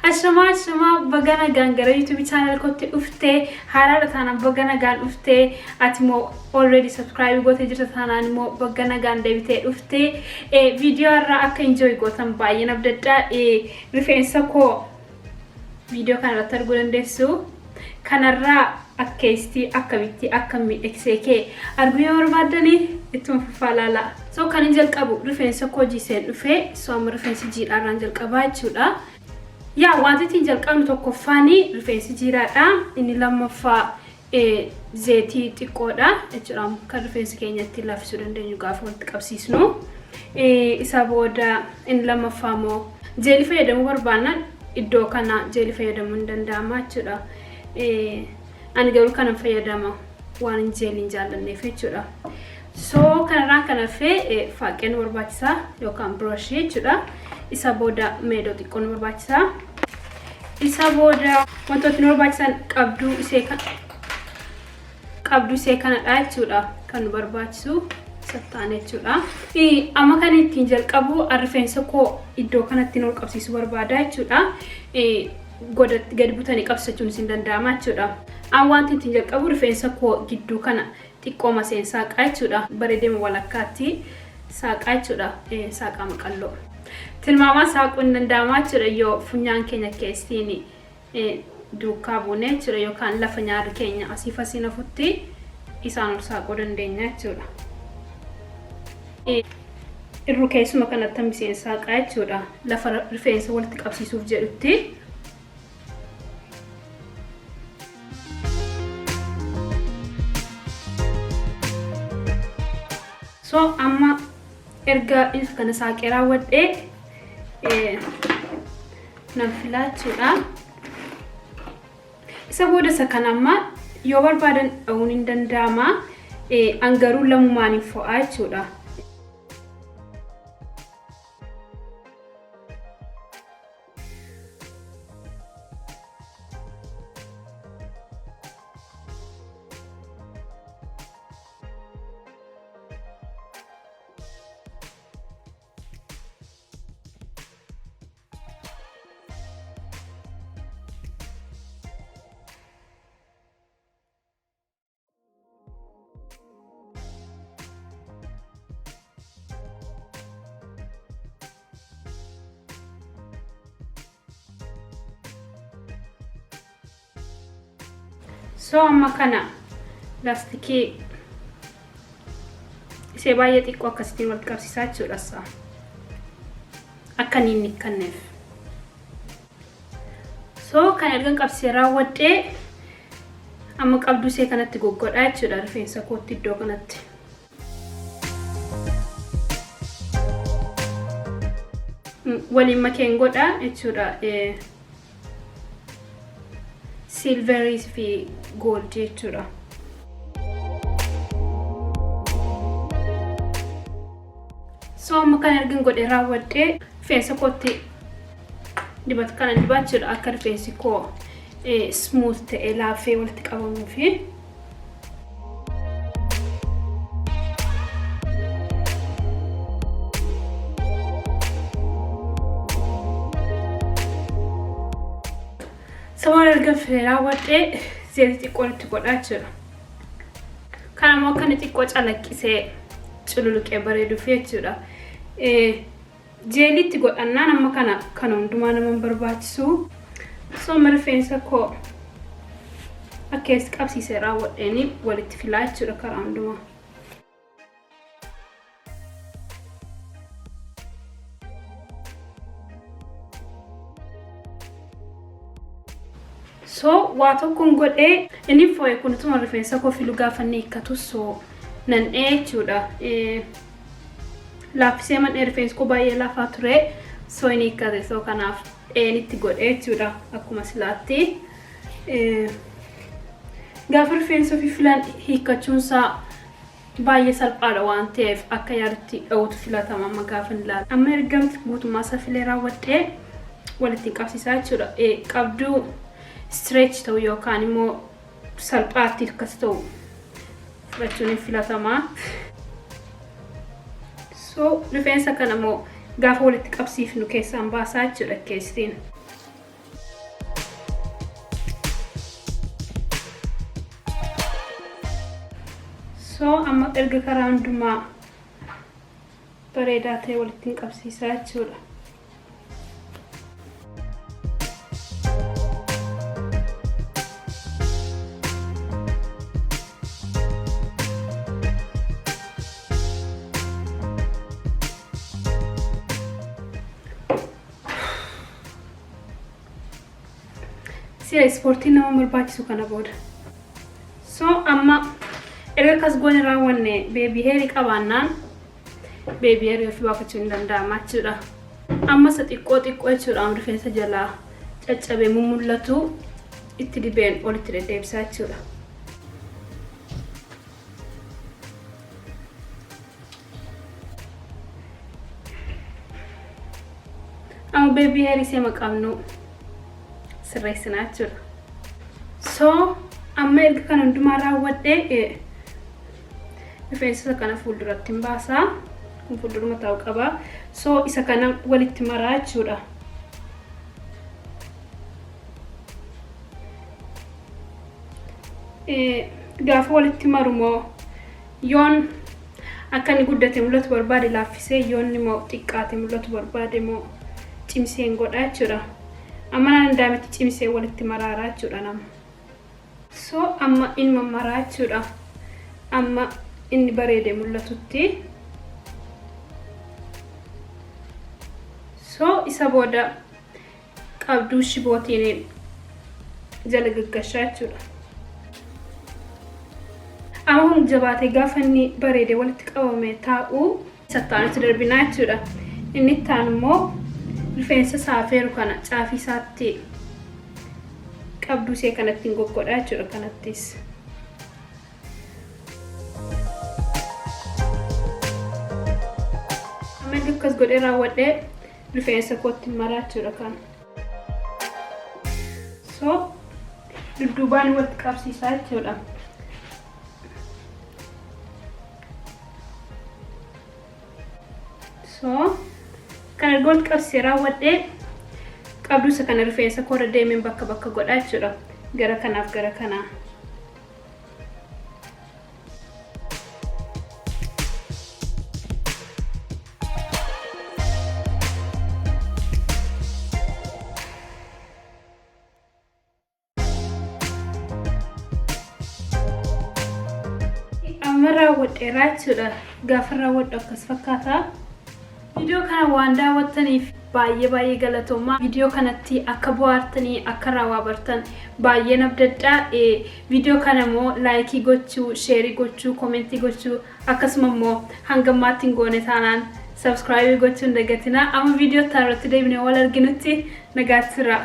Ashama bagana gangara YouTube channel kotti ufte harara tana bagana gan ufte atimo already subscribe gote jirta tana mo bagana gan debite ufte video ra akka enjoy gotan bayin abdadda rifeensa ko video kana targulan desu kanarra akkesti akkamitti akkami xk arbiyo warbadani itum falala so kan injal qabu rifeensa ko jisen ufe so am rifeensa jiidha ranjal qabachuudha ya wanti tinjal qabnu tokko fani rifeensi jiraadha inni lammaffaa zeetii xiqqoodha jechuudha kan rifeensi keenyatti lafisuu dandeenyu gaafa walitti qabsiisnu isa booda inni lammaffaa moo jeeli fayyadamuu barbaanna iddoo kana jeeli fayyadamuu hin danda'ama jechuudha ani garuu kana fayyadama waan jeeliin jaallanneef jechuudha so kanarraan kana fee faaqeen barbaachisaa yookaan brush jechuudha isa booda meedoo xiqqoon barbaachisaa isa booda wantoota barbaachisan qabduu isee kanadha jechuudha kan barbaachisu sattaane jechuudha amma kan ittiin jalqabu rifeensa koo iddoo kanatti ol qabsiisu barbaada jechuudha godatti gadi butanii qabsachuun isin danda'ama jechuudha an wanti ittiin jalqabu rifeensa koo gidduu kana xiqqoo maseen saaqaa jechuudha bareedema walakkaatti saaqaa jechuudha saaqaa maqalloo tilmaama saaquu danda'ama jechuudha yoo funyaan keenya keessini duukaa buune jechuudha yookaan lafa nyaarri keenya asiif asiin afutti isaan ol saaquu dandeenya jechuudha irru keessuma kanatti miseen saaqaa jechuudha lafa rifeensa walitti qabsiisuuf jedhutti so amma erga is kana saaqee raawwadhee nan filachuudha isa booda sakan amma yoo barbaadan dha'uun hin danda'ama angaruu lamumaan fo'aa jechuudha so amma kana laastikii isee baay'ee xiqqoo akkasitiin walitti qabsiisaa jechuudha akka inni nikkanneef so kan ergan qabsiisee raawwadhee amma qabduu isee kanatti goggodhaa jechuudha rifeensa kootti iddoo kanatti waliin makeen godhaa jechuudha silveries fi gold jechuudha so amma kan ergan godhee raawwadhee rifeensa kootti dibata kana dibachuudha akka rifeensi koo smooth ta'ee laafee walitti qabamuu fi Someone erga raawwadhee zeetii xiqqoo itti godhaa jechuudha kanammoo akka inni xiqqoo calaqqisee cululuqee bareeduuf jechuudha jeeliitti godhannaan amma kana hundumaa nama barbaachisu so amma rifeensa koo akkees qabsiisee raawwadheeni walitti filaa jechuudha karaa hundumaa so waa tokkoon godhee inni foo'ee kun tuma rifeensa koo filu gaafannee hikkatu so nan jechuudha laaffisee man rifeensi koo baay'ee laafaa ture so inni hikkate so kanaaf itti godhee jechuudha akkuma silaatti gaafa rifeensa ofii filan hiikkachuunsaa baay'ee salphaadha waan ta'eef akka yaadutti dha'uutu filatama amma gaafa ilaala amma ergamti guutummaa isaa filee raawwadhee walitti qabsiisaa jechuudha qabduu stretch ta'u yookaan immoo salphaatti akkas ta'u fudhachuun filatama so rifeensa kana immoo gaafa walitti qabsiifnu keessaan baasaa jechuudha keesstiin So amma erga karaa hundumaa bareedaa ta'e walitti qabsiisaa jechuudha. Sila ispoortii nama barbaachisu kana booda. So amma erga kas goone raawwanne baby hair qabaannaan baby hair ofii baafachuu hin danda'ama jechuudha. Amma isa xiqqoo jechuudha rifeensa jalaa caccabee mul'atu itti dibeen olitti deddeebisaa jechuudha. Amma baby hair isee maqabnu sirreessinaa jechuudha. So amma erga kana hundumaa raawwadhee rifeensa kana fuulduratti hin baasaa. Kun fuulduruma taa'u qaba. So isa kana walitti maraa jechuudha. Gaafa walitti marumoo yoon akka inni guddate mul'atu barbaade laaffisee yoon immoo xiqqaate mul'atu barbaade immoo cimseen godhaa jechuudha. Amma naan daamitti cimsee walitti maraaraa jechuudha nama. So amma inni maraa jechuudha. Amma inni bareede mul'atutti. So isa booda qabduu shibootiin jala gaggashaa jechuudha. Amma kun jabaatee gaafa inni bareede walitti qabame taa'u isa taa'anitti darbinaa jechuudha. Inni taan immoo rifeensa saafeeru kana caafii isaatti qabduu isee kanatti hin goggodhaa jechuudha kanattis. Amma akkas godhee raawwadhee rifeensa kootti maraa jechuudha kana. So dudduubaan walitti qabsiisaa jechuudha. So kana walitti qabsiisee raawwadhee qabduu isa kana rifeensa koora deemeen bakka godhaa jechuudha. Gara kanaaf gara kanaa. Amma raawwadheeraa jechuudha. Gaafa raawwadhu akkas fakkaata. Vidiyoo kana waan daawwattaniif baay'ee galatoomaa. Vidiyoo kanatti akka bohaartanii akka raawwaa bartan baay'ee nabdadhaa. Vidiyoo kana immoo laayikii gochuu, sheerii gochuu, koomentii gochuu akkasuma immoo hanga ammaatti hin goone taanaan subscribe gochuu hin dagatinaa. Amma vidiyoo irratti deebinee wal arginutti nagaatti tura.